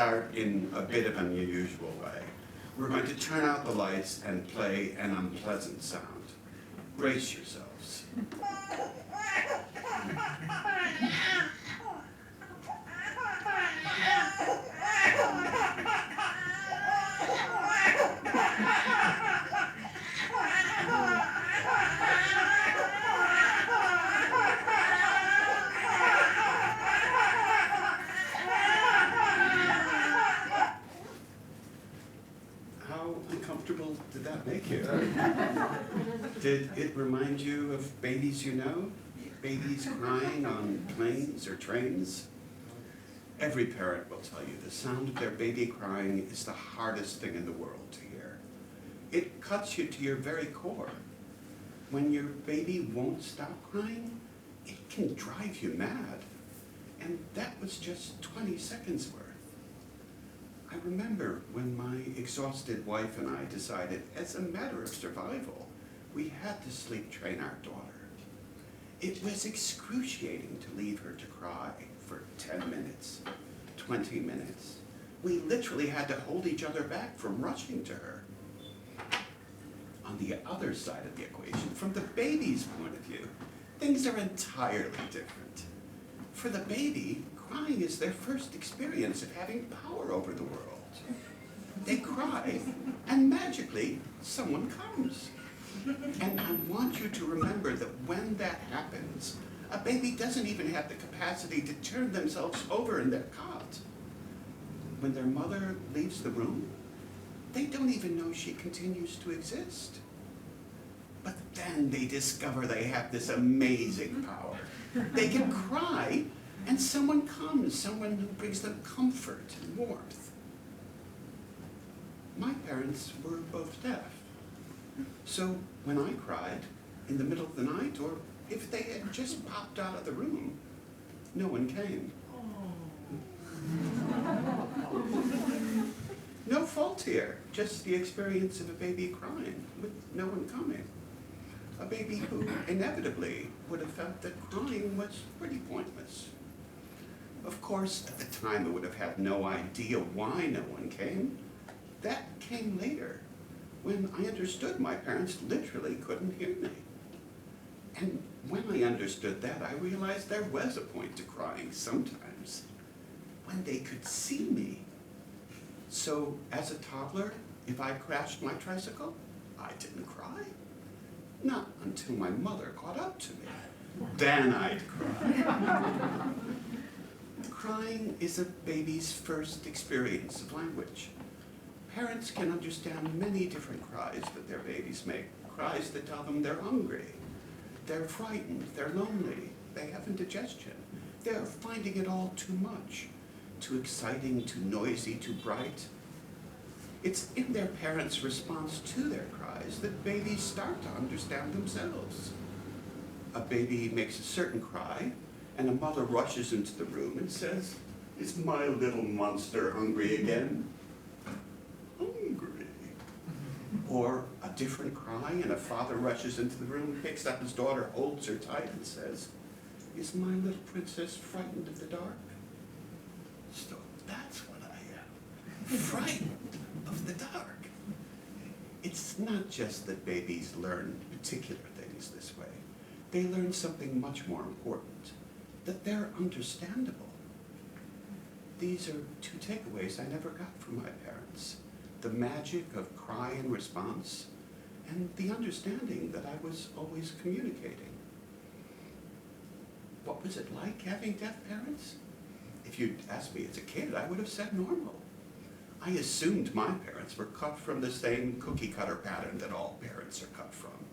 start in a bit of an unusual way. We're going to turn out the lights and play an unpleasant sound. Brace yourselves. How uncomfortable did that make you? Did it remind you of babies you know? Babies crying on planes or trains? Every parent will tell you the sound of their baby crying is the hardest thing in the world to hear. It cuts you to your very core. When your baby won't stop crying, it can drive you mad. And that was just 20 seconds worth. I remember when my exhausted wife and I decided, as a matter of survival, we had to sleep train our daughter. It was excruciating to leave her to cry for 10 minutes, 20 minutes. We literally had to hold each other back from rushing to her. On the other side of the equation, from the baby's point of view, things are entirely different. For the baby, crying is their first experience of having power over the world. They cry, and magically, someone comes. And I want you to remember that when that happens, a baby doesn't even have the capacity to turn themselves over in their cot. When their mother leaves the room, they don't even know she continues to exist. But then they discover they have this amazing power. They can cry, and someone comes, someone who brings them comfort and warmth. My parents were both deaf. So when I cried in the middle of the night, or if they had just popped out of the room, no one came. No fault here, just the experience of a baby crying with no one coming. A baby who inevitably would have felt that crying was pretty pointless. Of course, at the time I would have had no idea why no one came. That came later, when I understood my parents literally couldn't hear me. And when I understood that, I realized there was a point to crying sometimes, when they could see me. So as a toddler, if I crashed my tricycle, I didn't cry. Not until my mother caught up to me. Then I'd cry. Crying is a baby's first experience of language. Parents can understand many different cries that their babies make. Cries that tell them they're hungry, they're frightened, they're lonely, they have indigestion. They're finding it all too much, too exciting, too noisy, too bright. It's in their parents' response to their cries that babies start to understand themselves. A baby makes a certain cry, and a mother rushes into the room and says, "Is my little monster hungry again?" Hungry. Or a different cry, and a father rushes into the room, picks up his daughter, holds her tight, and says, "Is my little princess frightened of the dark?" So that's what I am, frightened of the dark. It's not just that babies learn particular things this way. They learn something much more important, that they're understandable. These are two takeaways I never got from my parents. The magic of cry and response, and the understanding that I was always communicating. What was it like having deaf parents? If you'd asked me as a kid, I would have said normal. I assumed my parents were cut from the same cookie-cutter pattern that all parents are cut from.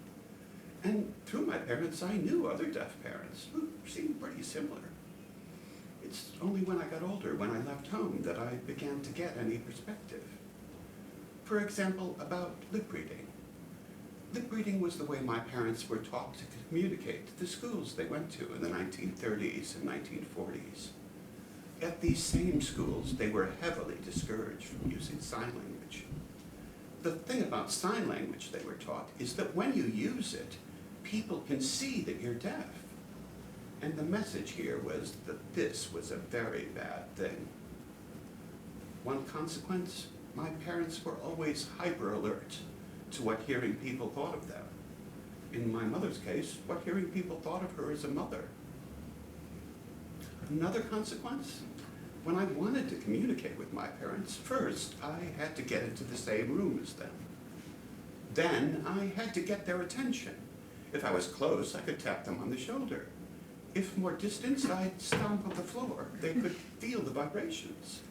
And through my parents, I knew other deaf parents who seemed pretty similar. It's only when I got older, when I left home, that I began to get any perspective. For example, about lip reading. Lip reading was the way my parents were taught to communicate to the schools they went to in the 1930s and 1940s. At these same schools, they were heavily discouraged from using sign language. The thing about sign language, they were taught, is that when you use it, people can see that you're deaf. And the message here was that this was a very bad thing. One consequence, my parents were always hyper alert to what hearing people thought of them. In my mother's case, what hearing people thought of her as a mother. Another consequence, when I wanted to communicate with my parents, first I had to get into the same room as them. Then I had to get their attention. If I was close, I could tap them on the shoulder. If more distant, I'd stomp on the floor. They could feel the vibrations.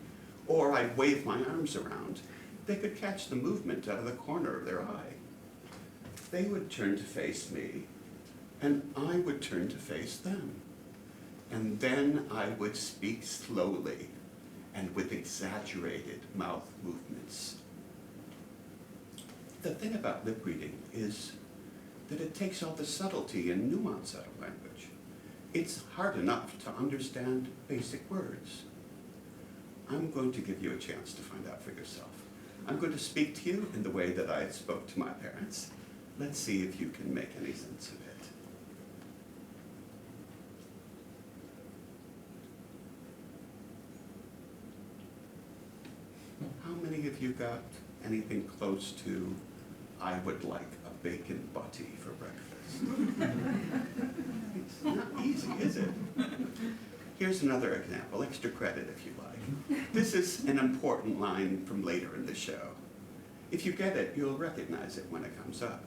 Or I'd wave my arms around. They could catch the movement out of the corner of their eye. They would turn to face me, and I would turn to face them. And then I would speak slowly and with exaggerated mouth movements. The thing about lip reading is that it takes all the subtlety and nuance out of language. It's hard enough to understand basic words. I'm going to give you a chance to find out for yourself. I'm going to speak to you in the way that I spoke to my parents. Let's see if you can make any sense of it. How many of you got anything close to, I would like a bacon butty for breakfast? It's not easy, is it? Here's another example, extra credit if you like. This is an important line from later in the show. If you get it, you'll recognize it when it comes up.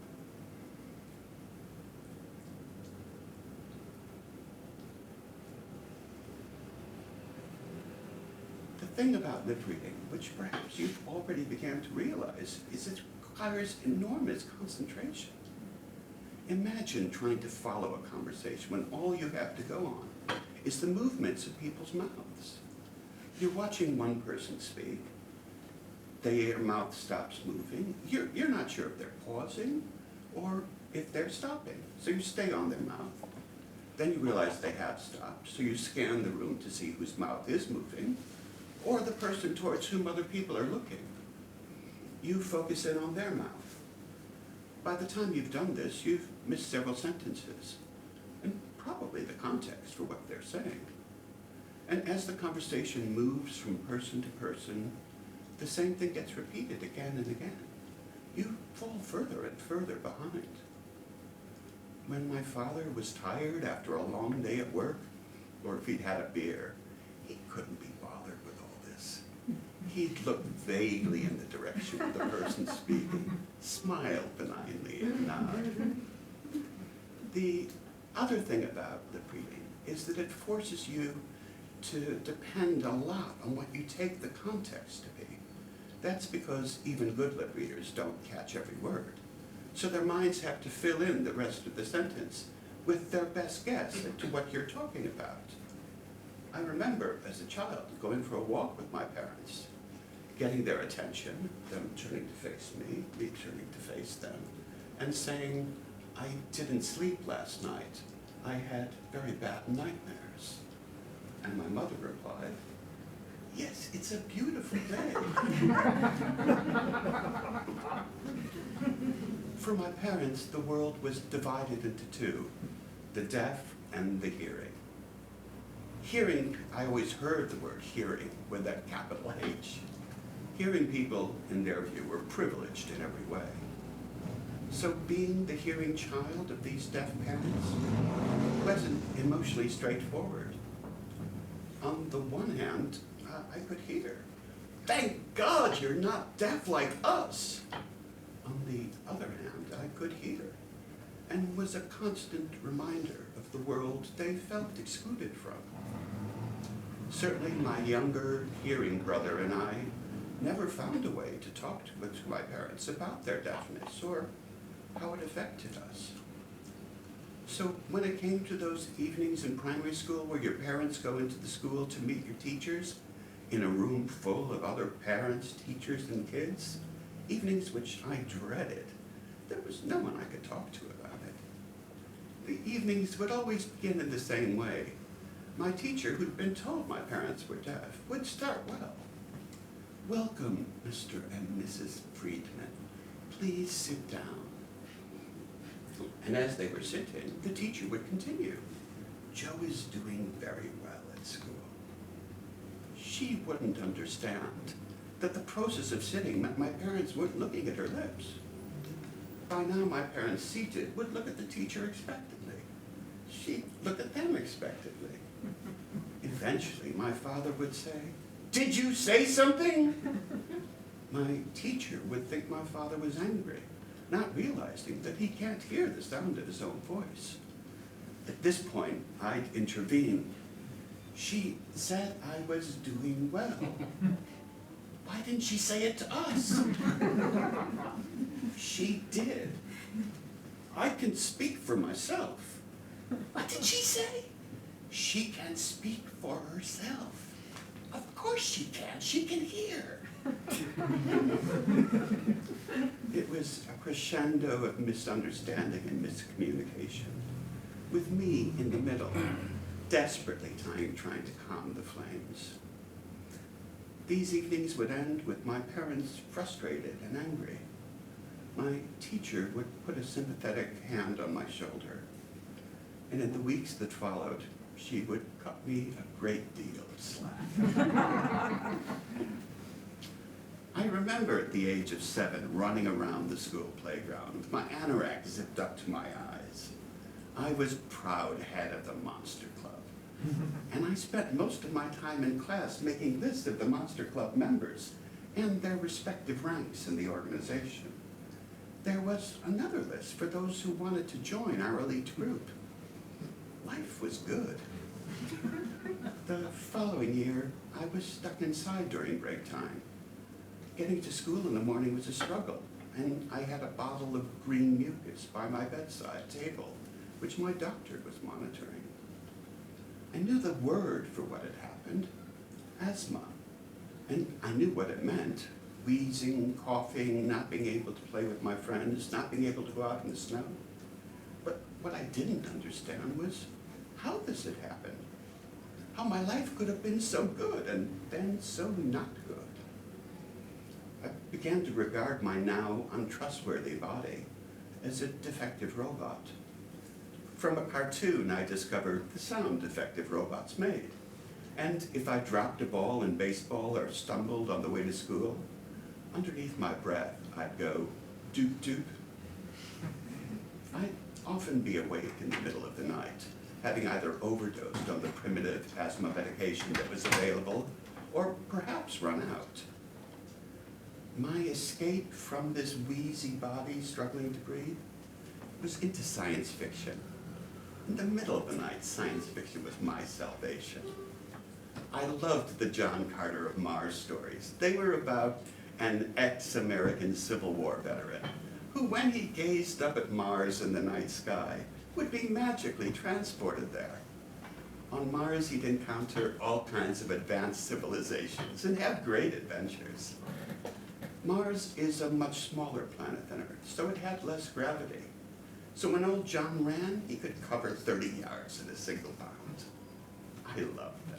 The thing about lip reading, which perhaps you've already began to realize, is it requires enormous concentration. Imagine trying to follow a conversation when all you have to go on is the movements of people's mouths. You're watching one person speak, their mouth stops moving. You're not sure if they're pausing or if they're stopping, so you stay on their mouth. Then you realize they have stopped, so you scan the room to see whose mouth is moving, or the person towards whom other people are looking. You focus in on their mouth. By the time you've done this, you've missed several sentences, and probably the context for what they're saying. And as the conversation moves from person to person, the same thing gets repeated again and again. You fall further and further behind. When my father was tired after a long day at work, or if he'd had a beer, he couldn't be bothered with all this. He'd look vaguely in the direction of the person speaking, smile benignly, and nod. The other thing about lip reading is that it forces you to depend a lot on what you take the context to be. That's because even good lip readers don't catch every word. So their minds have to fill in the rest of the sentence with their best guess as to what you're talking about. I remember as a child going for a walk with my parents, getting their attention, them turning to face me turning to face them, and saying, "I didn't sleep last night. I had very bad nightmares." And my mother replied, "Yes, it's a beautiful day." For my parents, the world was divided into two, the deaf and the hearing. Hearing, I always heard the word hearing with that capital H. Hearing people, in their view, were privileged in every way. So being the hearing child of these deaf parents wasn't emotionally straightforward. On the one hand, I could hear, "Thank God you're not deaf like us." On the other hand, I could hear, and was a constant reminder of the world they felt excluded from. Certainly my younger hearing brother and I never found a way to talk to my parents about their deafness or how it affected us. So when it came to those evenings in primary school where your parents go into the school to meet your teachers in a room full of other parents, teachers, and kids, evenings which I dreaded, there was no one I could talk to about it. The evenings would always begin in the same way. My teacher, who'd been told my parents were deaf, would start well. "Welcome, Mr. and Mrs. Friedman. Please sit down." And as they were sitting, the teacher would continue. "Joe is doing very well at school." She wouldn't understand that the process of sitting meant my parents weren't looking at her lips. By now, my parents, seated, would look at the teacher expectantly. She'd look at them expectantly. Eventually, my father would say, "Did you say something?" My teacher would think my father was angry, not realizing that he can't hear the sound of his own voice. At this point, I'd intervene. "She said I was doing well. Why didn't she say it to us?" "She did. I can speak for myself." "What did she say?" "She can speak for herself." "Of course she can. She can hear." It was a crescendo of misunderstanding and miscommunication, with me in the middle, desperately trying to calm the flames. These evenings would end with my parents frustrated and angry. My teacher would put a sympathetic hand on my shoulder, and in the weeks that followed, she would cut me a great deal of slack. I remember at the age of 7 running around the school playground with my anorak zipped up to my eyes. I was proud head of the Monster Club, and I spent most of my time in class making lists of the Monster Club members and their respective ranks in the organization. There was another list for those who wanted to join our elite group. Life was good. The following year, I was stuck inside during break time. Getting to school in the morning was a struggle, and I had a bottle of green mucus by my bedside table, which my doctor was monitoring. I knew the word for what had happened, asthma, and I knew what it meant. Wheezing, coughing, not being able to play with my friends, not being able to go out in the snow. But what I didn't understand was how this had happened. How my life could have been so good and then so not good. I began to regard my now untrustworthy body as a defective robot. From a cartoon, I discovered the sound defective robots made. And if I dropped a ball in baseball or stumbled on the way to school, underneath my breath, I'd go, doop doop. I'd often be awake in the middle of the night, having either overdosed on the primitive asthma medication that was available, or perhaps run out. My escape from this wheezy body struggling to breathe was into science fiction. In the middle of the night, science fiction was my salvation. I loved the John Carter of Mars stories. They were about an ex-American Civil War veteran who, when he gazed up at Mars in the night sky, would be magically transported there. On Mars, he'd encounter all kinds of advanced civilizations and have great adventures. Mars is a much smaller planet than Earth, so it had less gravity. So when old John ran, he could cover 30 yards in a single bound. I loved that.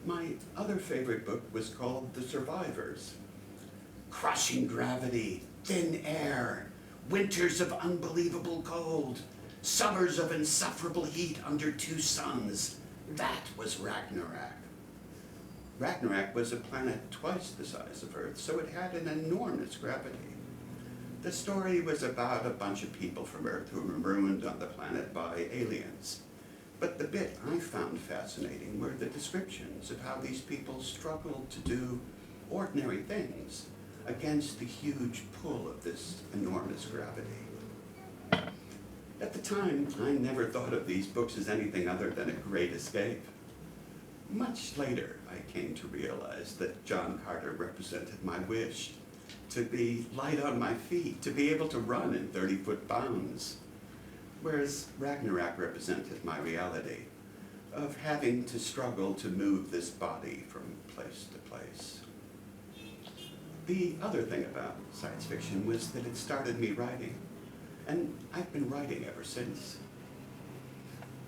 My other favorite book was called The Survivors. Crushing gravity, thin air, winters of unbelievable cold, summers of insufferable heat under 2 suns. That was Ragnarok. Ragnarok was a planet twice the size of Earth, so it had an enormous gravity. The story was about a bunch of people from Earth who were marooned on the planet by aliens. But the bit I found fascinating were the descriptions of how these people struggled to do ordinary things against the huge pull of this enormous gravity. At the time, I never thought of these books as anything other than a great escape. Much later, I came to realize that John Carter represented my wish to be light on my feet, to be able to run in 30-foot bounds, whereas Ragnarok represented my reality of having to struggle to move this body from place to place. The other thing about science fiction was that it started me writing, and I've been writing ever since.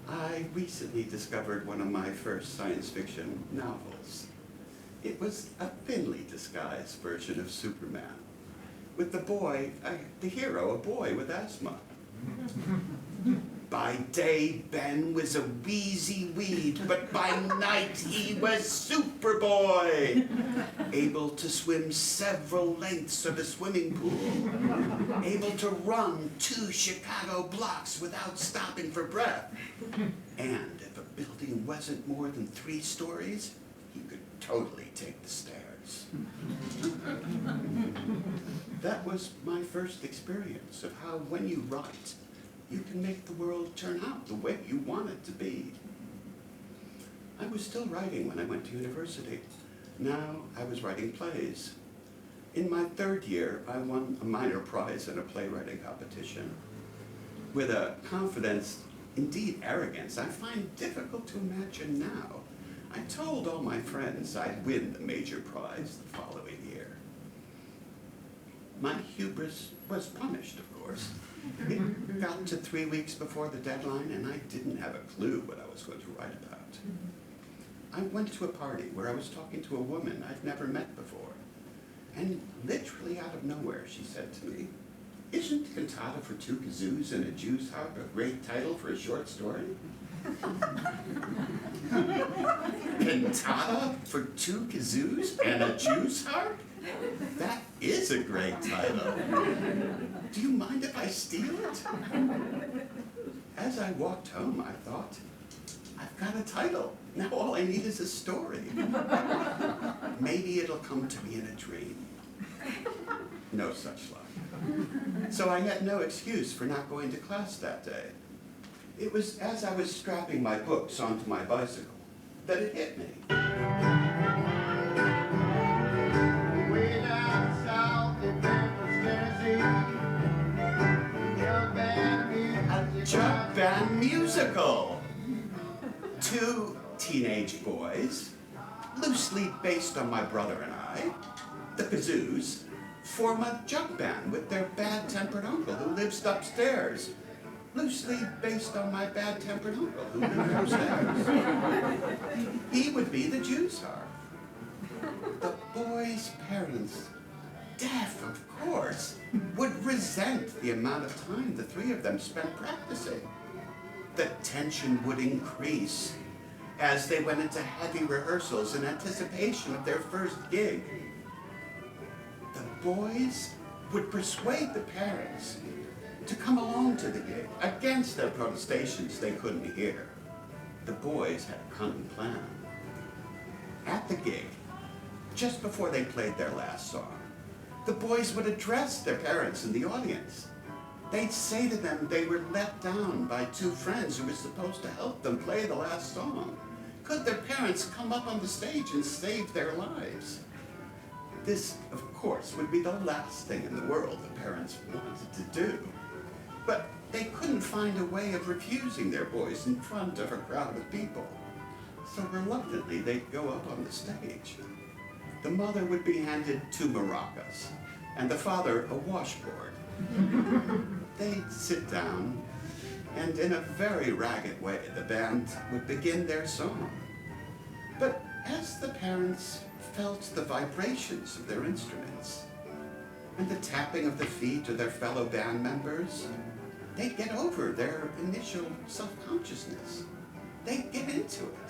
I recently discovered one of my first science fiction novels. It was a thinly disguised version of Superman, with the hero, a boy with asthma. By day, Ben was a wheezy weed, but by night he was Superboy, able to swim several lengths of a swimming pool, able to run 2 Chicago blocks without stopping for breath, and if a building wasn't more than 3 stories, he could totally take the stairs. That was my first experience of how when you write, you can make the world turn out the way you want it to be. I was still writing when I went to university. Now I was writing plays. In my 3rd year, I won a minor prize in a playwriting competition. With a confidence, indeed arrogance, I find difficult to imagine now. I told all my friends I'd win the major prize the following year. My hubris was punished, of course. It got to 3 weeks before the deadline, and I didn't have a clue what I was going to write about. I went to a party where I was talking to a woman I'd never met before, and literally out of nowhere she said to me, "Isn't Cantata for 2 Kazoos and a Jew's Harp a great title for a short story?" Cantata for 2 Kazoos and a Jew's Harp? That is a great title. Do you mind if I steal it? As I walked home, I thought, I've got a title. Now all I need is a story. Maybe it'll come to me in a dream. No such luck. So I had no excuse for not going to class that day. It was as I was strapping my books onto my bicycle that it hit me. A jug band musical. 2 teenage boys, loosely based on my brother and I, the Kazoos, form a jug band with their bad-tempered uncle who lives upstairs, loosely based on my bad-tempered uncle who lives upstairs. He would be the Jew's Harp. The boys' parents, deaf of course, would resent the amount of time the 3 of them spent practicing. The tension would increase as they went into heavy rehearsals in anticipation of their first gig. The boys would persuade the parents to come along to the gig against their protestations they couldn't hear. The boys had a cunning plan. At the gig, just before they played their last song, the boys would address their parents in the audience. They'd say to them they were let down by 2 friends who were supposed to help them play the last song. Could their parents come up on the stage and save their lives? This, of course, would be the last thing in the world the parents wanted to do. But they couldn't find a way of refusing their boys in front of a crowd of people. So reluctantly, they'd go up on the stage. The mother would be handed 2 maracas, and the father a washboard. They'd sit down, and in a very ragged way, the band would begin their song. But as the parents felt the vibrations of their instruments, and the tapping of the feet of their fellow band members, they'd get over their initial self-consciousness. They'd get into it.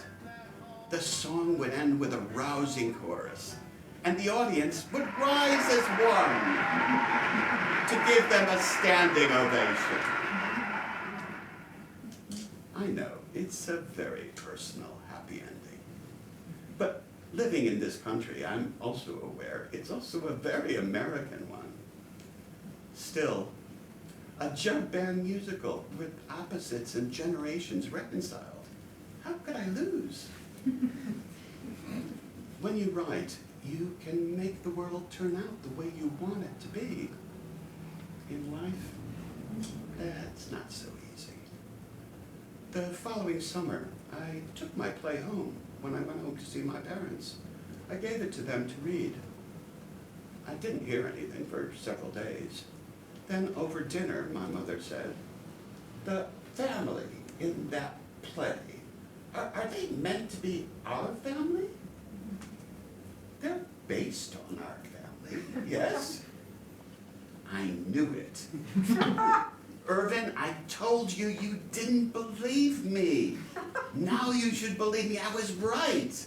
The song would end with a rousing chorus, and the audience would rise as one to give them a standing ovation. I know, it's a very personal, happy ending. But living in this country, I'm also aware it's also a very American one. Still, a jug band musical with opposites and generations reconciled. How could I lose? When you write, you can make the world turn out the way you want it to be. In life, that's not so easy. The following summer, I took my play home when I went home to see my parents. I gave it to them to read. I didn't hear anything for several days. Then over dinner, my mother said, "The family in that play, are they meant to be our family? They're based on our family, yes?" I knew it. Irvin, I told you you didn't believe me. Now you should believe me, I was right.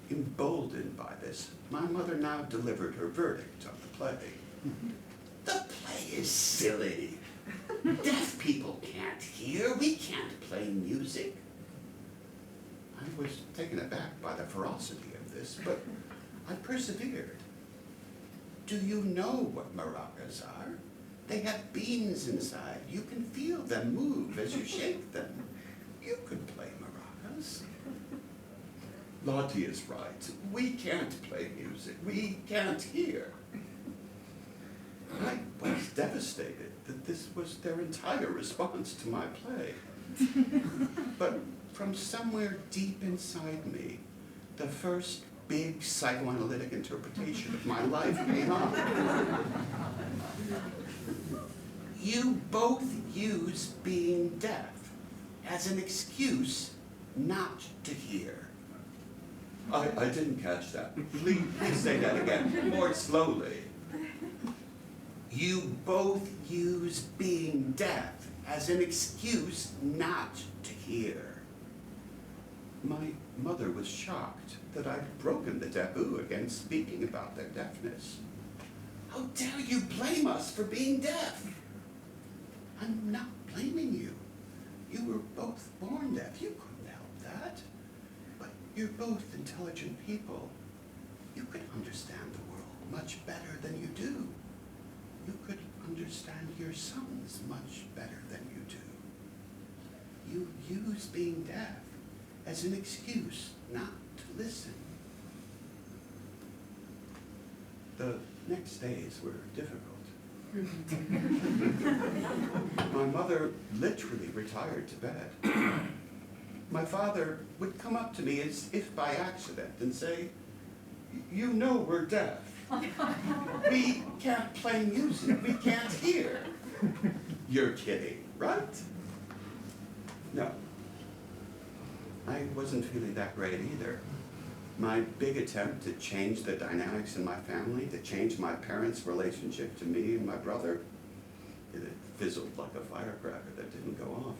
Emboldened by this, my mother now delivered her verdict on the play. The play is silly. Deaf people can't hear, we can't play music. I was taken aback by the ferocity of this, but I persevered. Do you know what maracas are? They have beans inside. You can feel them move as you shake them. You could play maracas. Lottie is right. We can't play music. We can't hear. I was devastated that this was their entire response to my play. But from somewhere deep inside me, the first big psychoanalytic interpretation of my life came up. You both use being deaf as an excuse not to hear. I didn't catch that. Please say that again, more slowly. You both use being deaf as an excuse not to hear. My mother was shocked that I'd broken the taboo against speaking about their deafness. How dare you blame us for being deaf? I'm not blaming you. You were both born deaf. You couldn't help that. But you're both intelligent people. You could understand the world much better than you do. You could understand your sons much better than you do. You use being deaf as an excuse not to listen. The next days were difficult. My mother literally retired to bed. My father would come up to me as if by accident and say, "You know we're deaf. We can't play music. We can't hear." You're kidding, right? No. I wasn't feeling that great either. My big attempt to change the dynamics in my family, to change my parents' relationship to me and my brother, it had fizzled like a firecracker that didn't go off.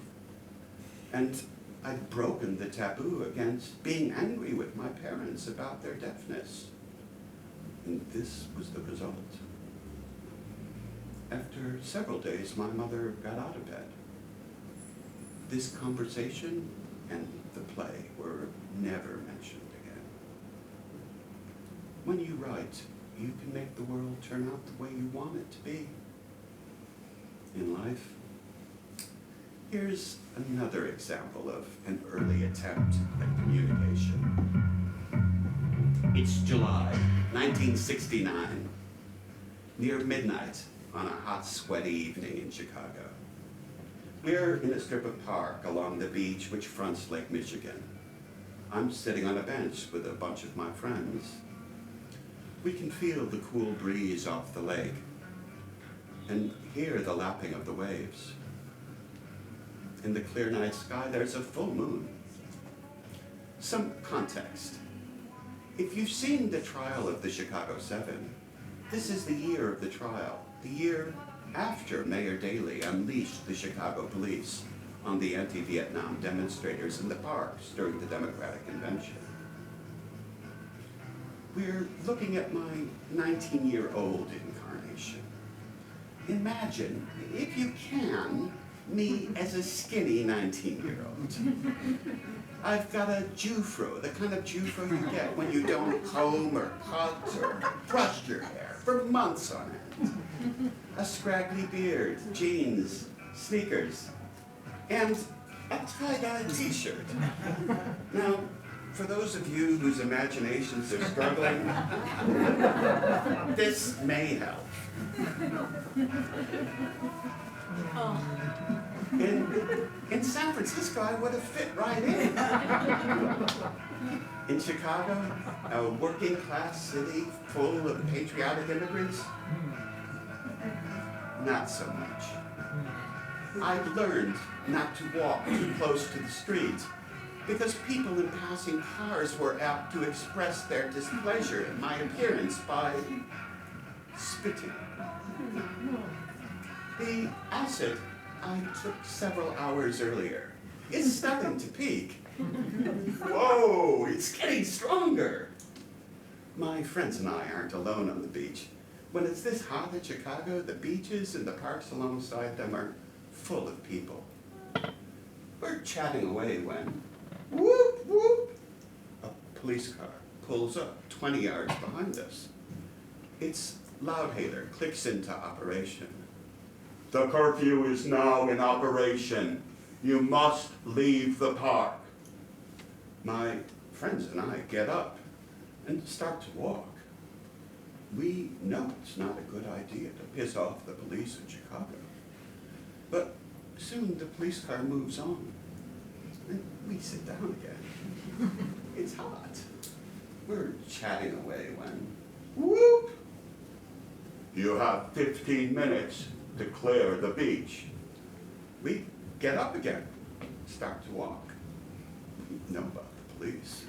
And I'd broken the taboo against being angry with my parents about their deafness. And this was the result. After several days, my mother got out of bed. This conversation and the play were never mentioned again. When you write, you can make the world turn out the way you want it to be. In life, here's another example of an early attempt at communication. It's July 1969, near midnight on a hot, sweaty evening in Chicago. We're in a strip of park along the beach which fronts Lake Michigan. I'm sitting on a bench with a bunch of my friends. We can feel the cool breeze off the lake and hear the lapping of the waves. In the clear night sky, there's a full moon. Some context. If you've seen the trial of the Chicago 7, this is the year of the trial, the year after Mayor Daley unleashed the Chicago police on the anti-Vietnam demonstrators in the parks during the Democratic Convention. We're looking at my 19-year-old incarnation. Imagine, if you can, me as a skinny 19-year-old. I've got a Jufro, the kind of Jufro you get when you don't comb or cut or brush your hair for months on end. A scraggly beard, jeans, sneakers, and a tie-dye t-shirt. Now, for those of you whose imaginations are struggling, this may help. In San Francisco, I would have fit right in. In Chicago, a working class city full of patriotic immigrants, not so much. I've learned not to walk too close to the street because people in passing cars were apt to express their displeasure at my appearance by spitting. the acid I took several hours earlier is starting to peak. Whoa, it's getting stronger. My friends and I aren't alone on the beach. When it's this hot in Chicago, the beaches and the parks alongside them are full of people. We're chatting away when, whoop, whoop, a police car pulls up 20 yards behind us. Its loudhailer clicks into operation. The curfew is now in operation. You must leave the park. My friends and I get up and start to walk. We know it's not a good idea to piss off the police in Chicago. But soon the police car moves on, and we sit down again. It's hot. We're chatting away when, whoop! You have 15 minutes to clear the beach. We get up again, start to walk. We know about the police.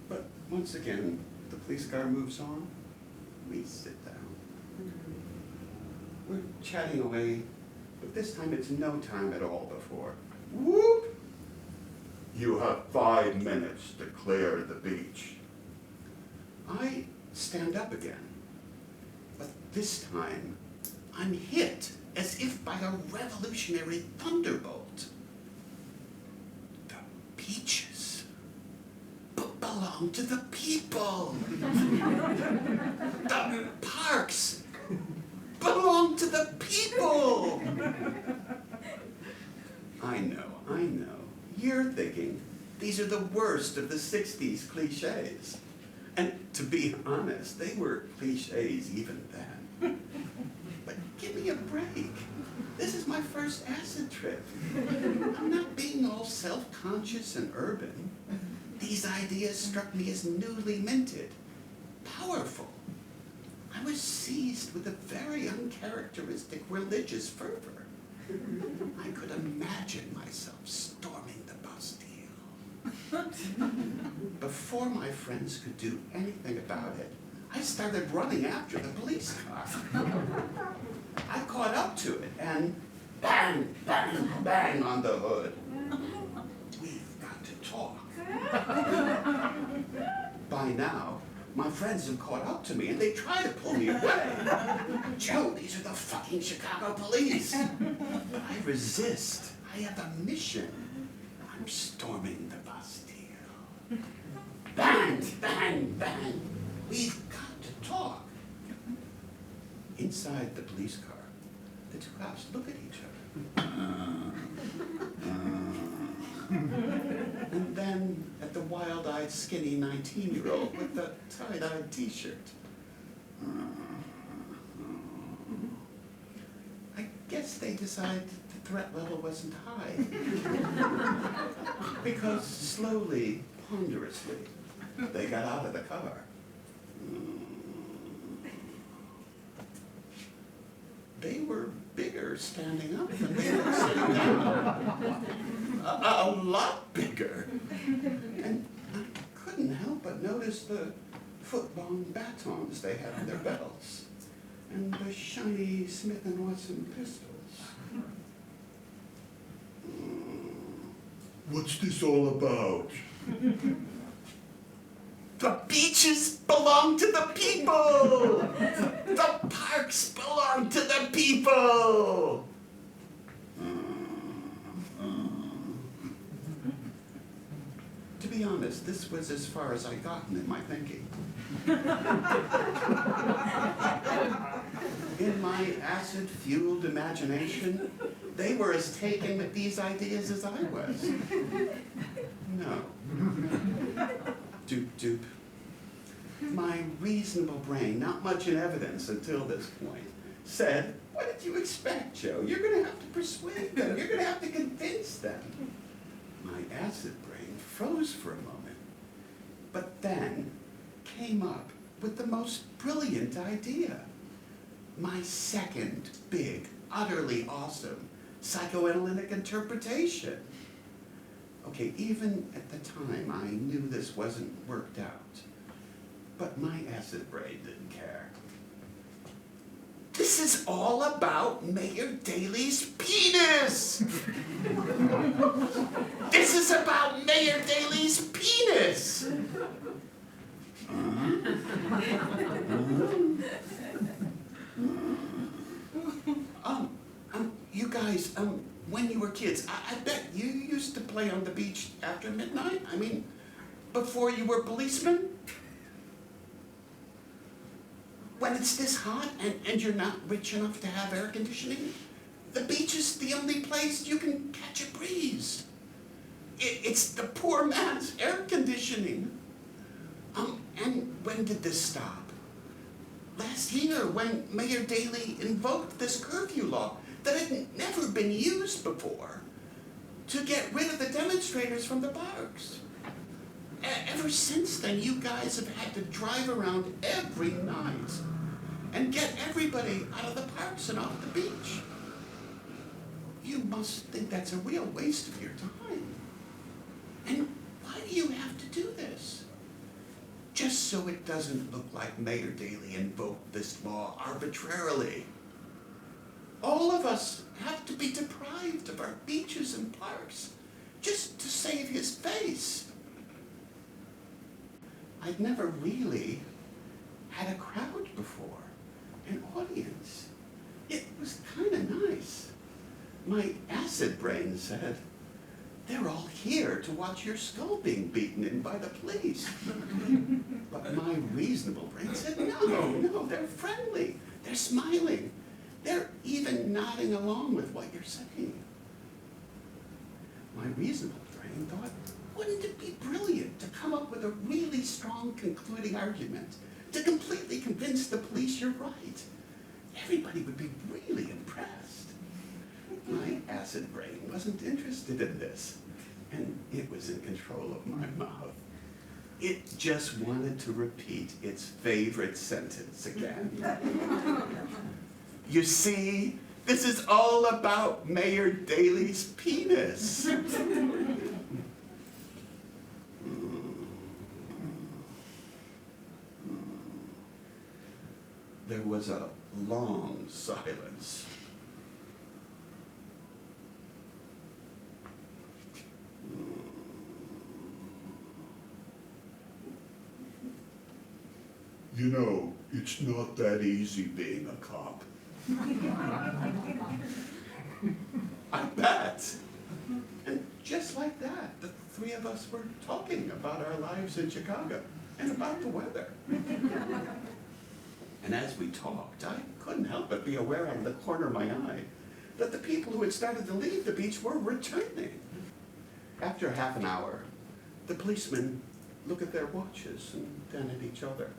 But once again, the police car moves on, we sit down. We're chatting away, but this time it's no time at all before. Whoop! You have 5 minutes to clear the beach. I stand up again, but this time I'm hit as if by a revolutionary thunderbolt. The beaches belong to the people. The parks belong to the people. I know. You're thinking these are the worst of the 60s cliches. And to be honest, they were cliches even then. But give me a break. This is my first acid trip. I'm not being all self-conscious and urban. These ideas struck me as newly minted, powerful. I was seized with a very uncharacteristic religious fervor. I could imagine myself storming the Bastille. Before my friends could do anything about it, I started running after the police car. I caught up to it and bang, bang, bang on the hood. We've got to talk. By now, my friends have caught up to me and they try to pull me away. Joe, these are the fucking Chicago police. But I resist. I have a mission. I'm storming the Bastille. Bang, bang, bang. We've got to talk. Inside the police car, the two cops look at each other. And then at the wild-eyed, skinny 19-year-old with the tie-dyed t-shirt. I guess they decided the threat level wasn't high. Because slowly, ponderously, they got out of the car. They were bigger standing up than they were sitting down. A lot bigger. And I couldn't help but notice the foot-long batons they had on their belts and the shiny Smith & Wesson pistols. What's this all about? The beaches belong to the people! The parks belong to the people! To be honest, this was as far as I gotten in my thinking. In my acid-fueled imagination, they were as taken with these ideas as I was. No. Doop doop. My reasonable brain, not much in evidence until this point, said, what did you expect, Joe? You're going to have to persuade them. You're going to have to convince them. My acid brain froze for a moment, but then came up with the most brilliant idea. My second big, utterly awesome psychoanalytic interpretation. Okay, even at the time, I knew this wasn't worked out. But my acid brain didn't care. This This is all about Mayor Daley's penis. This is about Mayor Daley's penis. You guys, when you were kids, I bet you used to play on the beach after midnight? I mean, before you were policemen? When it's this hot and you're not rich enough to have air conditioning, the beach is the only place you can catch a breeze. It's the poor man's air conditioning. And when did this stop? Last year, when Mayor Daley invoked this curfew law that had never been used before to get rid of the demonstrators from the parks. Ever since then, you guys have had to drive around every night and get everybody out of the parks and off the beach. You must think that's a real waste of your time. And why do you have to do this? Just so it doesn't look like Mayor Daley invoked this law arbitrarily. All of us have to be deprived of our beaches and parks just to save his face. I'd never really had a crowd before, an audience. It was kind of nice. My acid brain said, they're all here to watch your skull being beaten in by the police. But my reasonable brain said, no, they're friendly. They're smiling. They're even nodding along with what you're saying. My reasonable brain thought, wouldn't it be brilliant to come up with a really strong concluding argument to completely convince the police you're right? Everybody would be really impressed. My acid brain wasn't interested in this, and it was in control of my mouth. It just wanted to repeat its favorite sentence again. You see, this is all about Mayor Daley's penis. There was a long silence. You know, it's not that easy being a cop. I bet. And just like that, the three of us were talking about our lives in Chicago and about the weather. And as we talked, I couldn't help but be aware out of the corner of my eye that the people who had started to leave the beach were returning. After half an hour, the policemen look at their watches and then at each other.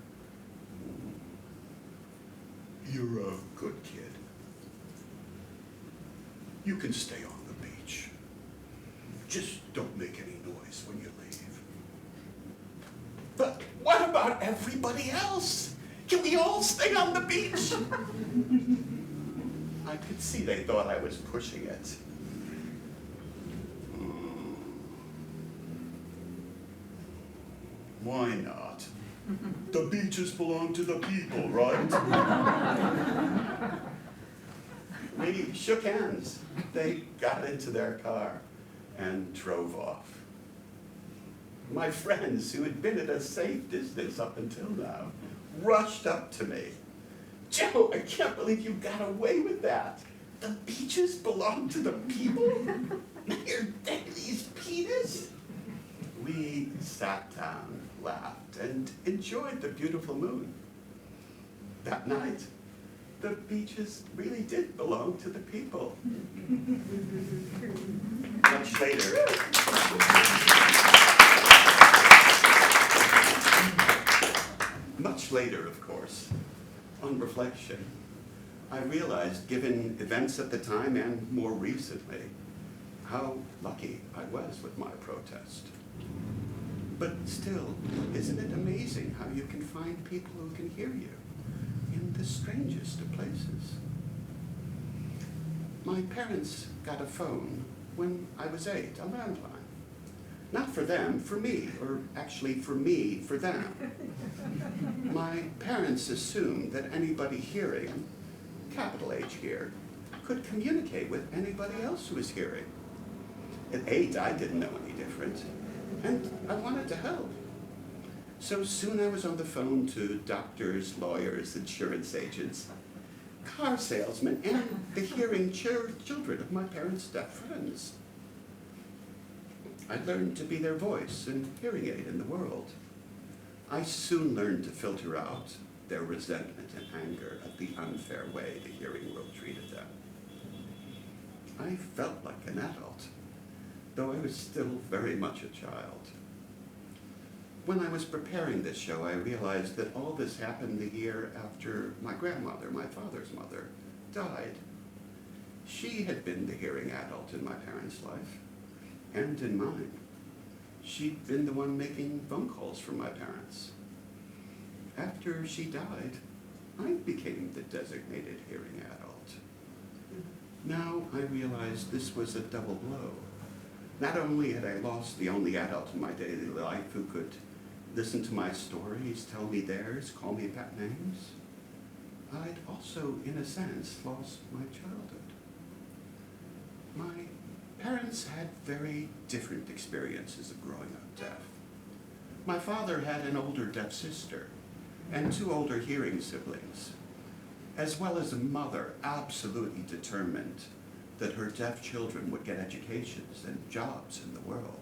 You're a good kid. You can stay on the beach. Just don't make any noise when you leave. But what about everybody else? Can we all stay on the beach? I could see they thought I was pushing it. Why not? The beaches belong to the people, right? We shook hands. They got into their car and drove off. My friends, who had been at a safe distance up until now, rushed up to me. Joe, I can't believe you got away with that. The beaches belong to the people? Mayor Daley's penis? We sat down, laughed, and enjoyed the beautiful moon. That night, the beaches really did belong to the people. Much later, of course, on reflection, I realized, given events at the time and more recently, how lucky I was with my protest. But still, isn't it amazing how you can find people who can hear you in the strangest of places? My parents got a phone when I was 8, a landline. Not for them, for me, or actually for me, for them. My parents assumed that anybody hearing capital H here, could communicate with anybody else who was hearing. At 8, I didn't know any different, and I wanted to help. So soon I was on the phone to doctors, lawyers, insurance agents, car salesmen, and the hearing children of my parents' deaf friends. I learned to be their voice and hearing aid in the world. I soon learned to filter out their resentment and anger at the unfair way the hearing world treated them. I felt like an adult, though I was still very much a child. When I was preparing this show, I realized that all this happened the year after my grandmother, my father's mother, died. She had been the hearing adult in my parents' life, and in mine. She'd been the one making phone calls for my parents. After she died, I became the designated hearing adult. Now I realized this was a double blow. Not only had I lost the only adult in my daily life who could listen to my stories, tell me theirs, call me pet names, I'd also, in a sense, lost my childhood. My parents had very different experiences of growing up deaf. My father had an older deaf sister and 2 older hearing siblings, as well as a mother absolutely determined that her deaf children would get educations and jobs in the world.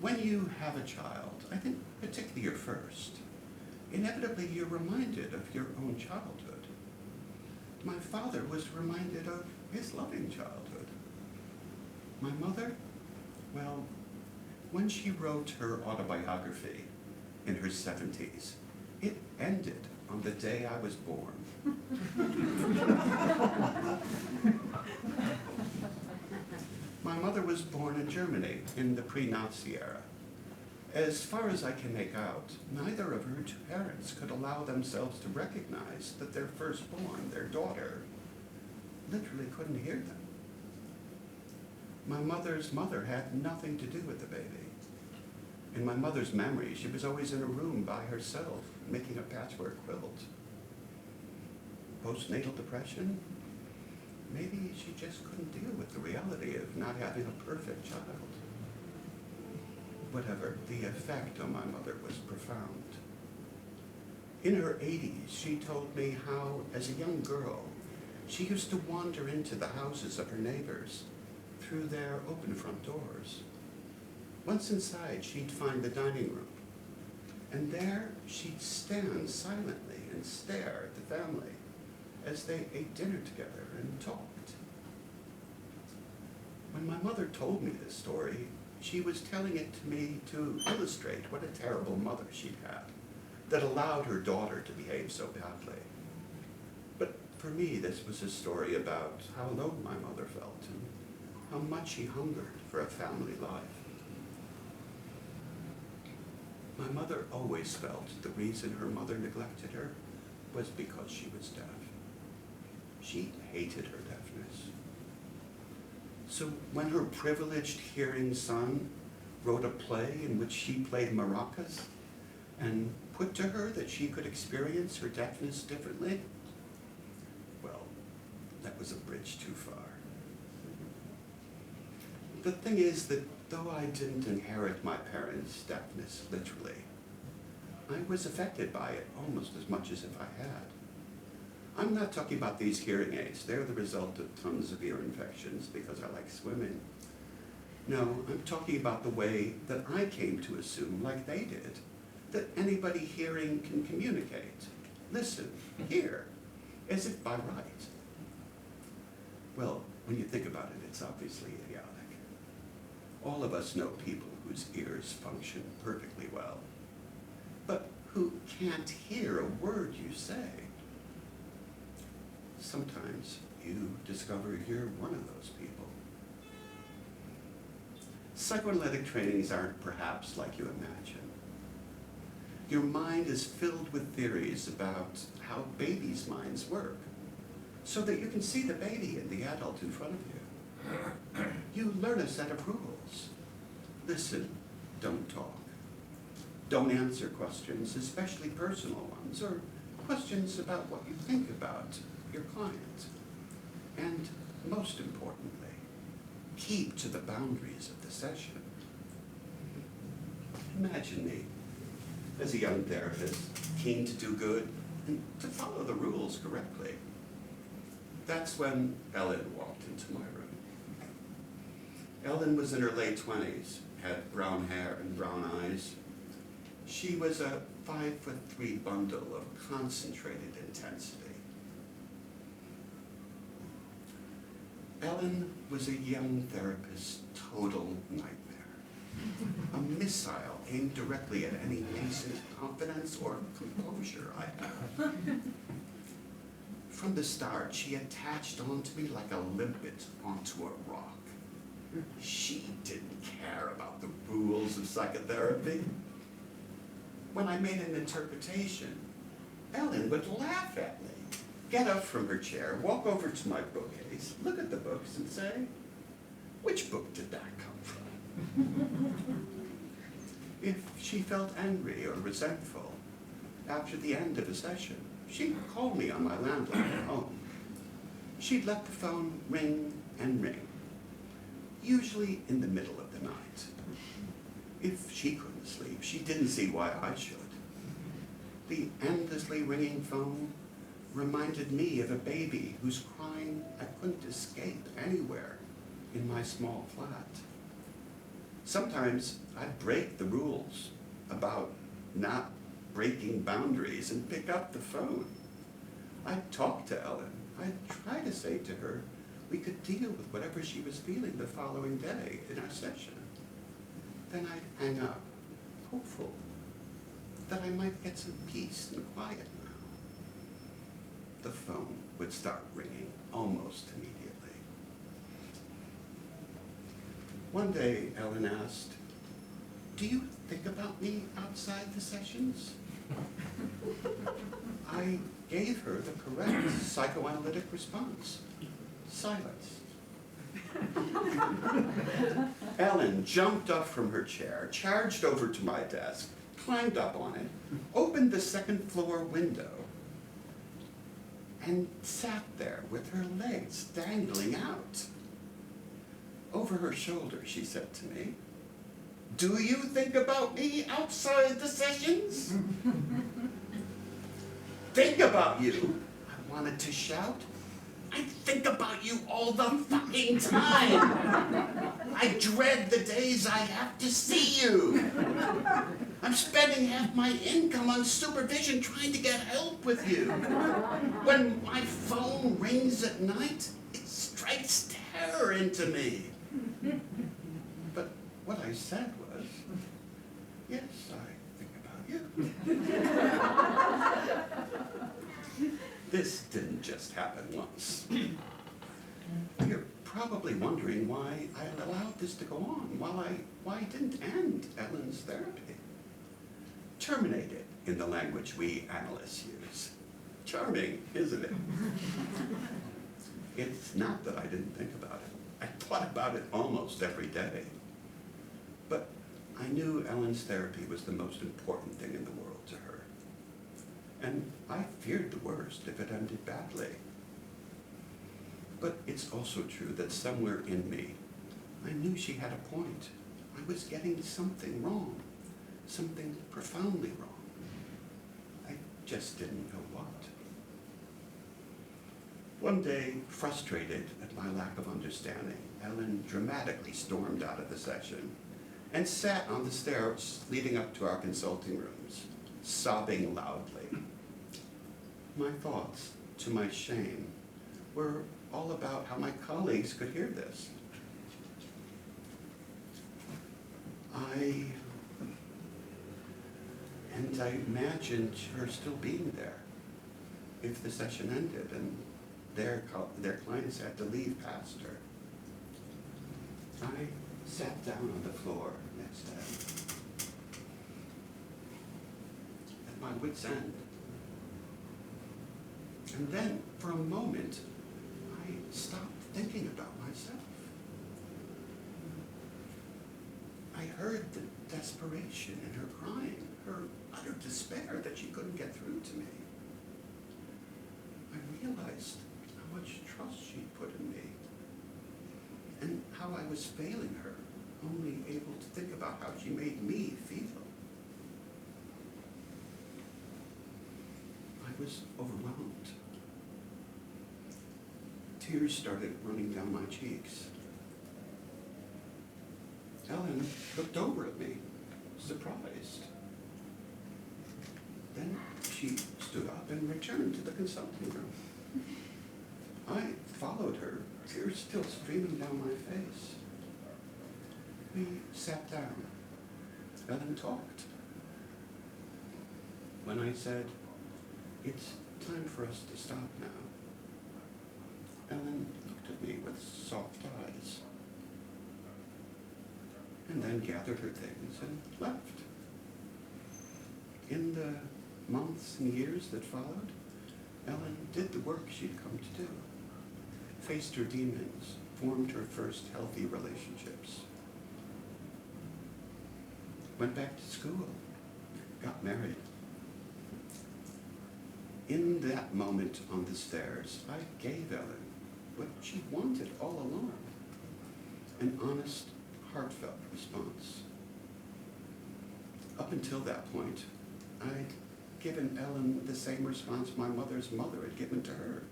When you have a child, I think particularly your first, inevitably you're reminded of your own childhood. My father was reminded of his loving childhood. My mother, well, when she wrote her autobiography in her 70s, it ended on the day I was born. My mother was born in Germany in the pre-Nazi era. As far as I can make out, neither of her 2 parents could allow themselves to recognize that their firstborn, their daughter, literally couldn't hear them. My mother's mother had nothing to do with the baby. In my mother's memory, she was always in a room by herself, making a patchwork quilt. Postnatal depression? Maybe she just couldn't deal with the reality of not having a perfect child. Whatever, the effect on my mother was profound. In her 80s, she told me how, as a young girl, she used to wander into the houses of her neighbors through their open front doors. Once inside, she'd find the dining room, and there she'd stand silently and stare at the family as they ate dinner together and talked. When my mother told me this story, she was telling it to me to illustrate what a terrible mother she'd had that allowed her daughter to behave so badly. But for me, this was a story about how alone my mother felt and how much she hungered for a family life. My mother always felt the reason her mother neglected her was because she was deaf. She hated her deafness. So when her privileged hearing son wrote a play in which she played maracas and put to her that she could experience her deafness differently, well, that was a bridge too far. The thing is that though I didn't inherit my parents' deafness literally, I was affected by it almost as much as if I had. I'm not talking about these hearing aids. They're the result of tons of ear infections because I like swimming. No, I'm talking about the way that I came to assume, like they did, that anybody hearing can communicate, listen, hear, as if by right. Well, when you think about it, it's obviously idiotic. All of us know people whose ears function perfectly well, but who can't hear a word you say. Sometimes you discover you're one of those people. Psychoanalytic trainings aren't perhaps like you imagine. Your mind is filled with theories about how babies' minds work, so that you can see the baby and the adult in front of you. You learn a set of rules. Listen, don't talk. Don't answer questions, especially personal ones, or questions about what you think about your client. And most importantly, keep to the boundaries of the session. Imagine me as a young therapist, keen to do good and to follow the rules correctly. That's when Ellen walked into my room. Ellen was in her late 20s, had brown hair and brown eyes. She was a 5'3" bundle of concentrated intensity. Ellen was a young therapist's total nightmare. A missile aimed directly at any decent confidence or composure I had. From the start, she attached onto me like a limpet onto a rock. She didn't care about the rules of psychotherapy. When I made an interpretation, Ellen would laugh at me, get up from her chair, walk over to my bookcase, look at the books and say, "Which book did that come from?" If she felt angry or resentful after the end of a session, she'd call me on my landline at home. She'd let the phone ring and ring, usually in the middle of the night. If she couldn't sleep, she didn't see why I should. The endlessly ringing phone reminded me of a baby whose crying I couldn't escape anywhere in my small flat. Sometimes I'd break the rules about not breaking boundaries and pick up the phone. I'd talk to Ellen. I'd try to say to her we could deal with whatever she was feeling the following day in our session. Then I'd hang up, hopeful that I might get some peace and quiet now. The phone would start ringing almost immediately. One day, Ellen asked, "Do you think about me outside the sessions?" I gave her the correct psychoanalytic response: silence. Ellen jumped up from her chair, charged over to my desk, climbed up on it, opened the second floor window, and sat there with her legs dangling out. Over her shoulder, she said to me, "Do you think about me outside the sessions?" Think about you, I wanted to shout. I think about you all the fucking time. I dread the days I have to see you. I'm spending half my income on supervision trying to get help with you. When my phone rings at night, it strikes terror into me. But what I said was, yes, I think about you. This didn't just happen once. You're probably wondering why I allowed this to go on, why I didn't end Ellen's therapy. Terminate it, in the language we analysts use. Charming, isn't it? It's not that I didn't think about it. I thought about it almost every day. But I knew Ellen's therapy was the most important thing in the world to her. And I feared the worst if it ended badly. But it's also true that somewhere in me, I knew she had a point. I was getting something wrong, something profoundly wrong. I just didn't know what. One day, frustrated at my lack of understanding, Ellen dramatically stormed out of the session and sat on the stairs leading up to our consulting rooms, sobbing loudly. My thoughts, to my shame, were all about how my colleagues could hear this. I imagined her still being there if the session ended and their clients had to leave past her. I sat down on the floor next to them, at my wit's end. And then, for a moment, I stopped thinking about myself. I heard the desperation in her crying, her utter despair that she couldn't get through to me. realized how much trust she'd put in me and how I was failing her, only able to think about how she made me feel. I was overwhelmed. Tears started running down my cheeks. Ellen looked over at me, surprised. Then she stood up and returned to the consulting room. I followed her, tears still streaming down my face. We sat down. Ellen talked. When I said, "It's time for us to stop now," Ellen looked at me with soft eyes, and then gathered her things and left. In the months and years that followed, Ellen did the work she'd come to do, faced her demons, formed her first healthy relationships, went back to school, got married. In that moment on the stairs, I gave Ellen what she wanted all along, an honest, heartfelt response. Up until that point, I'd given Ellen the same response my mother's mother had given to her,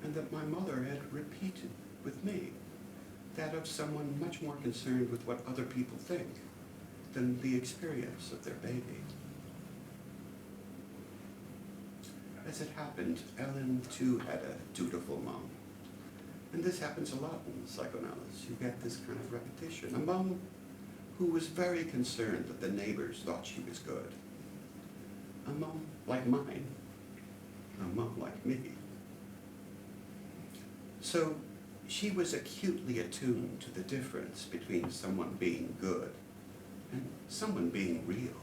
and that my mother had repeated with me, that of someone much more concerned with what other people think than the experience of their baby. As it happened, Ellen too had a dutiful mom. And this happens a lot in psychoanalysis. You get this kind of repetition. A mom who was very concerned that the neighbors thought she was good. A mom like mine. A mom like me. So she was acutely attuned to the difference between someone being good and someone being real.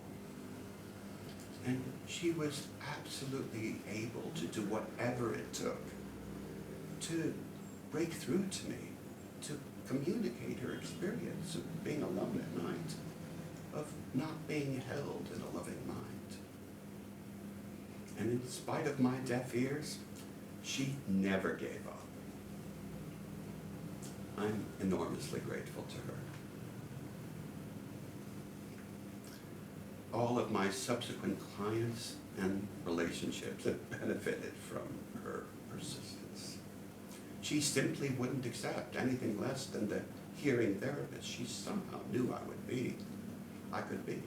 And she was absolutely able to do whatever it took to break through to me, to communicate her experience of being alone at night, of not being held in a loving mind. And in spite of my deaf ears, she never gave up. I'm enormously grateful to her. All of my subsequent clients and relationships have benefited from her persistence. She simply wouldn't accept anything less than the hearing therapist she somehow knew I could be.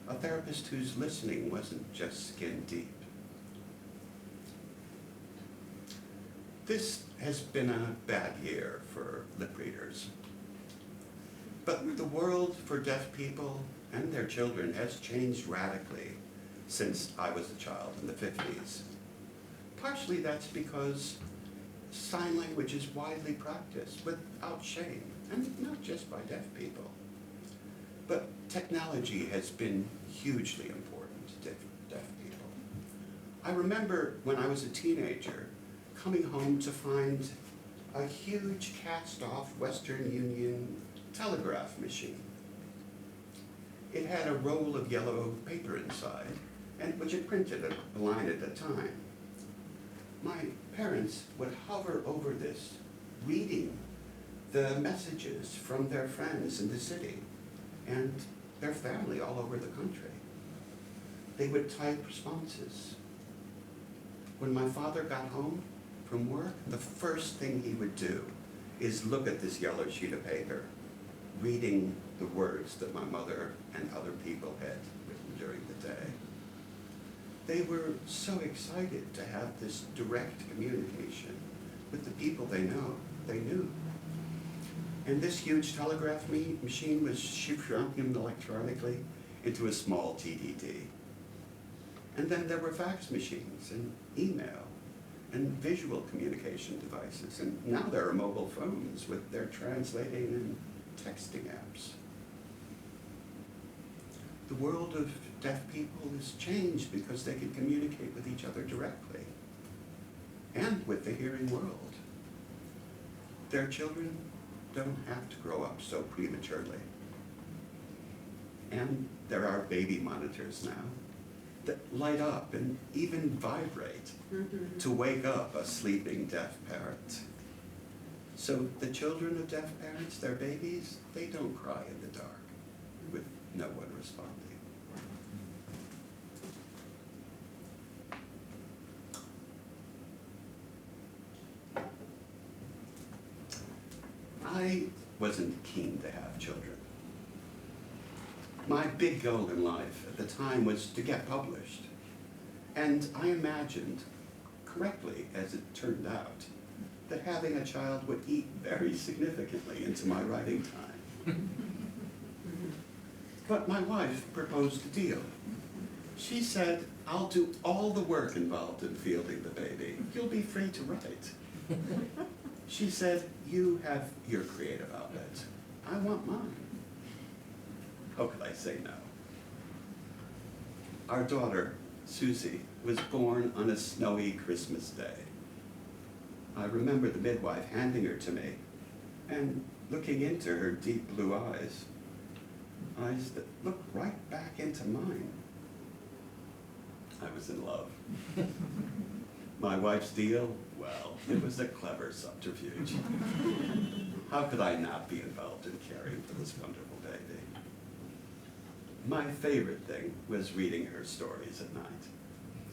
A therapist whose listening wasn't just skin deep. This has been a bad year for lip readers. But the world for deaf people and their children has changed radically since I was a child in the 50s. Partially that's because sign language is widely practiced without shame, and not just by deaf people. But technology has been hugely important to deaf people. I remember when I was a teenager coming home to find a huge cast-off Western Union telegraph machine. It had a roll of yellow paper inside, and which it printed a line at a time. My parents would hover over this, reading the messages from their friends in the city and their family all over the country. They would type responses. When my father got home from work, the first thing he would do is look at this yellow sheet of paper, reading the words that my mother and other people had written during the day. They were so excited to have this direct communication with the people they knew. And this huge telegraph machine was shrunk electronically into a small TDD. And then there were fax machines and email and visual communication devices. And now there are mobile phones with their translating and texting apps. The world of deaf people has changed because they can communicate with each other directly and with the hearing world. Their children don't have to grow up so prematurely. And there are baby monitors now that light up and even vibrate to wake up a sleeping deaf parent. So the children of deaf parents, their babies, they don't cry in the dark with no one responding. I wasn't keen to have children. My big goal in life at the time was to get published. And I imagined, correctly as it turned out, that having a child would eat very significantly into my writing time. But my wife proposed a deal. She said, "I'll do all the work involved in fielding the baby. You'll be free to write." She said, "You have your creative outlet. I want mine." How could I say no? Our daughter, Susie, was born on a snowy Christmas day. I remember the midwife handing her to me and looking into her deep blue eyes that looked right back into mine. I was in love. My wife's deal, well, it was a clever subterfuge. How could I not be involved in caring for this wonderful baby? My favorite thing was reading her stories at night.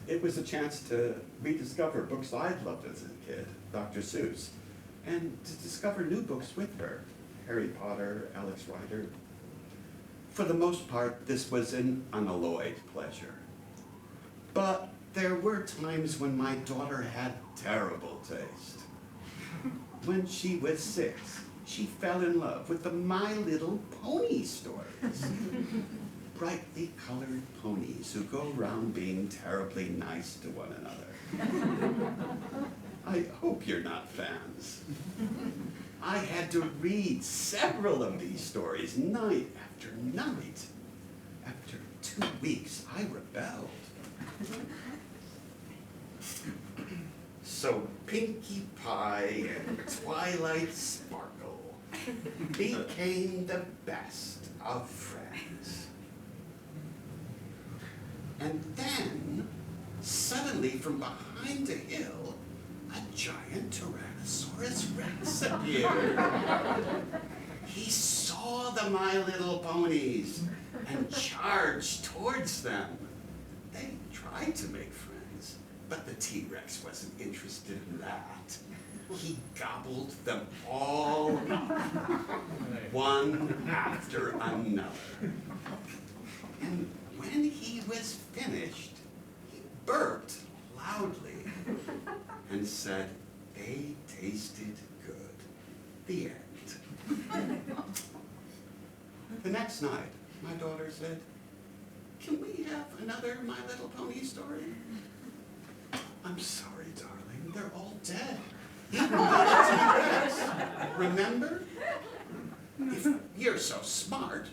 It was a chance to rediscover books I'd loved as a kid, Dr. Seuss, and to discover new books with her, Harry Potter, Alex Rider. For the most part, this was an unalloyed pleasure. But there were times when my daughter had terrible taste. When she was 6, she fell in love with the My Little Pony stories. Brightly colored ponies who go around being terribly nice to one another. I hope you're not fans. I had to read several of these stories night after night. After 2 weeks, I rebelled. So Pinkie Pie and Twilight Sparkle became the best of friends. And then, suddenly from behind a hill, a giant Tyrannosaurus Rex appeared. He saw the My Little Ponies and charged towards them. They tried to make friends, but the T-Rex wasn't interested in that. He gobbled them all up, one after another. And when he was finished, he burped loudly and said, "They tasted good." The end. The next night, my daughter said, "Can we have another My Little Pony story?" "I'm sorry, darling, they're all dead. Even the T-Rex. Remember? If you're so smart,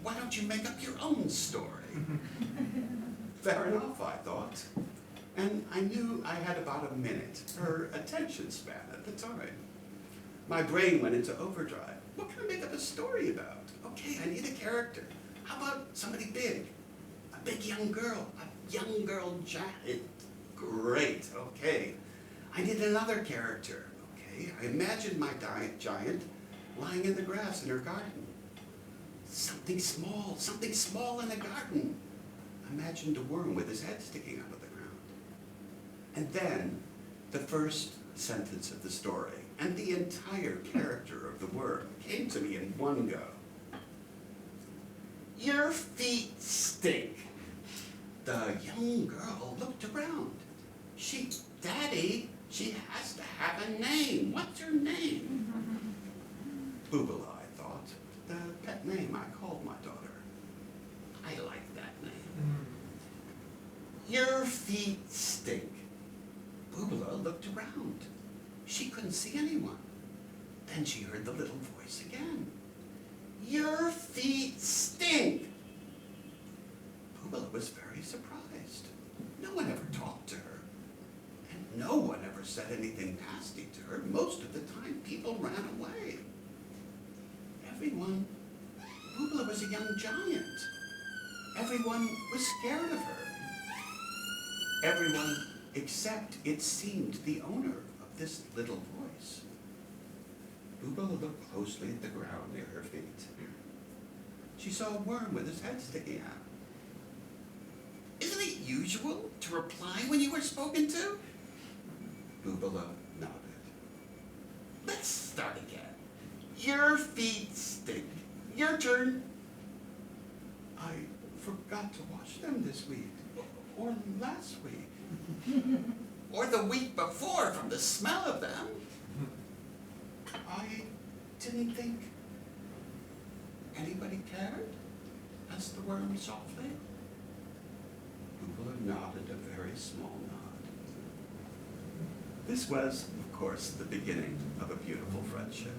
why don't you make up your own story?" Fair enough, I thought. And I knew I had about a minute, her attention span at the time. My brain went into overdrive. What can I make up a story about? Okay, I need a character. How about somebody big? A big young girl. A young girl giant. Great, okay. I need another character. Okay, I imagined my giant lying in the grass in her garden. Something small in the garden. I imagined a worm with his head sticking out of the ground. And then the first sentence of the story and the entire character of the worm came to me in one go. "Your feet stink." The young girl looked around. "Daddy, she has to have a name. What's her name?" Boobala, I thought. The pet name I called my daughter. I like that name. "Your feet stink." Boobala looked around. She couldn't see anyone. Then she heard the little voice again. "Your feet stink." Boobala was very surprised. No one ever talked to her. And no one ever said anything nasty to her. Most of the time, people ran away. Boobala was a young giant. Everyone was scared of her. Everyone except, it seemed, the owner of this little voice. Bubala looked closely at the ground near her feet. She saw a worm with his head sticking out. "Isn't it usual to reply when you are spoken to?" Bubala nodded. "Let's start again. Your feet stink. Your turn." "I forgot to wash them this week, or last week." "Or the week before from the smell of them." "I didn't think anybody cared," asked the worm softly. Bubala nodded a very small nod. This was, of course, the beginning of a beautiful friendship.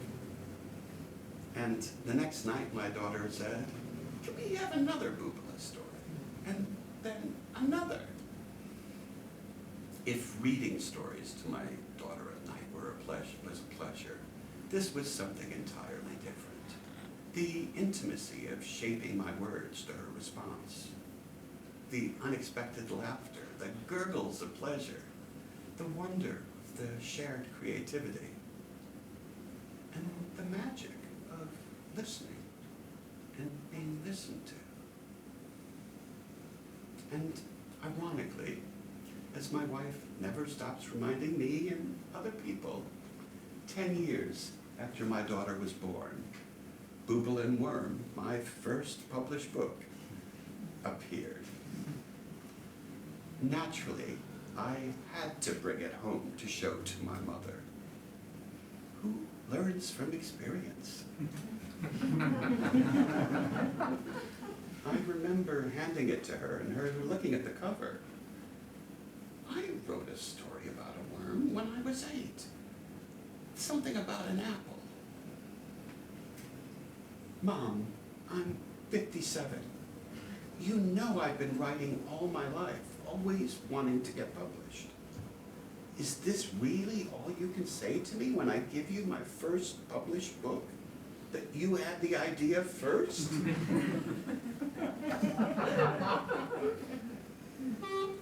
And the next night my daughter said, "Can we have another Bubala story? And then another." If reading stories to my daughter at night was a pleasure, this was something entirely different. The intimacy of shaping my words to her response. The unexpected laughter, the gurgles of pleasure, the wonder of the shared creativity, and the magic of listening and being listened to. And ironically, as my wife never stops reminding me and other people, 10 years after my daughter was born, Bubala and Worm, my first published book, appeared. Naturally, I had to bring it home to show to my mother, who learns from experience. I remember handing it to her and her looking at the cover. "I wrote a story about a worm when I was 8. Something about an apple." "Mom, I'm 57. You know I've been writing all my life, always wanting to get published. Is this really all you can say to me when I give you my first published book? That you had the idea first?"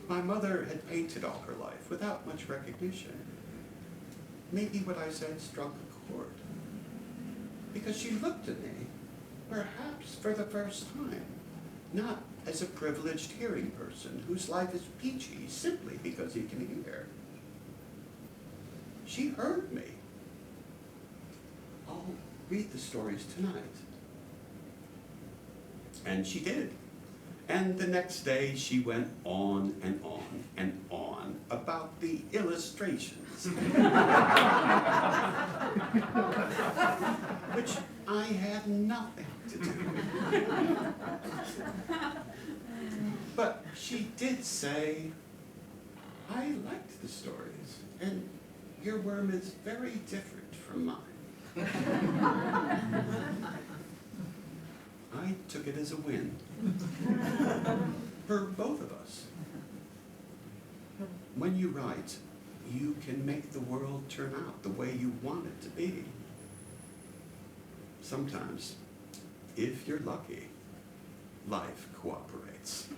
My mother had painted all her life without much recognition. Maybe what I said struck a chord, because she looked at me, perhaps for the first time, not as a privileged hearing person whose life is peachy simply because he can hear. She heard me. "I'll read the stories tonight." And she did. And the next day she went on and on and on about the illustrations, which I had nothing to do with. But she did say, "I liked the stories, and your worm is very different from mine." I took it as a win for both of us. When you write, you can make the world turn out the way you want it to be. Sometimes, if you're lucky, life cooperates.